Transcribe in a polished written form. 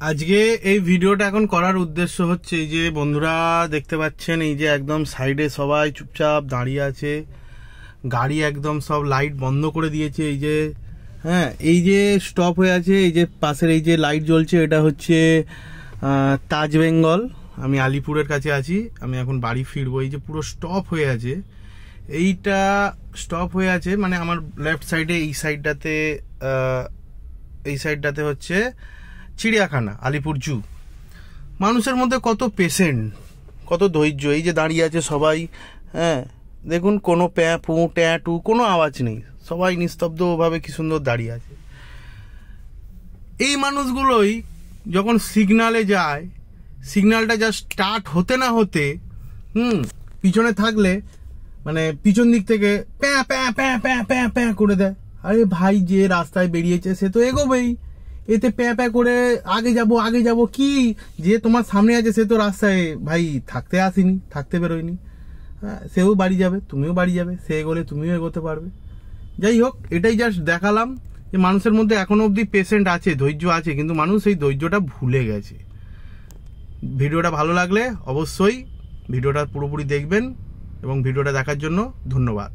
আজকে এই ভিডিওটা এখন করার উদ্দেশ্য হচ্ছে এই যে বন্ধুরা দেখতে পাচ্ছেন, এই যে একদম সাইডে সবাই চুপচাপ দাঁড়িয়ে আছে, গাড়ি একদম সব লাইট বন্ধ করে দিয়েছে। এই যে হ্যাঁ, এই যে স্টপ হয়ে আছে, এই যে পাশের এই যে লাইট জ্বলছে, এটা হচ্ছে তাজ বেঙ্গল। আমি আলিপুরের কাছে আছি, আমি এখন বাড়ি ফিরবো। এই যে পুরো স্টপ হয়ে আছে, এইটা স্টপ হয়ে আছে মানে আমার লেফট সাইডে এই সাইডটাতে হচ্ছে চিড়িয়াখানা, আলিপুর জু। মানুষের মধ্যে কত পেশেন্ট, কত ধৈর্য। এই যে দাঁড়িয়ে আছে সবাই, হ্যাঁ দেখুন, কোনো প্যাঁ পু ট্যাঁ টু কোনো আওয়াজ নেই, সবাই নিস্তব্ধভাবে কি সুন্দর দাঁড়িয়ে আছে। এই মানুষগুলোই যখন সিগনালে যায়, সিগন্যালটা জাস্ট স্টার্ট হতে না হতে পিছনে থাকলে মানে পিছন দিক থেকে প্যাঁ প্যাঁ প্যাঁ প্যাঁ প্যাঁ প্যাঁ করে দেয়। আরে ভাই, যে রাস্তায় বেরিয়েছে সে তো এগোবেই, এতে প্যাঁ প্যাঁ করে আগে যাব কি? যে তোমার সামনে আছে সে তো রাস্তায় ভাই থাকতে আসেনি, থাকতে বেরোয়নি। হ্যাঁ, সেও বাড়ি যাবে, তুমিও বাড়ি যাবে, সে এগোলে তুমিও এগোতে পারবে। যাই হোক, এটাই জাস্ট দেখালাম যে মানুষের মধ্যে এখনো অবধি পেশেন্ট আছে, ধৈর্য আছে, কিন্তু মানুষ এই ধৈর্যটা ভুলে গেছে। ভিডিওটা ভালো লাগলে অবশ্যই ভিডিওটা পুরোপুরি দেখবেন এবং ভিডিওটা দেখার জন্য ধন্যবাদ।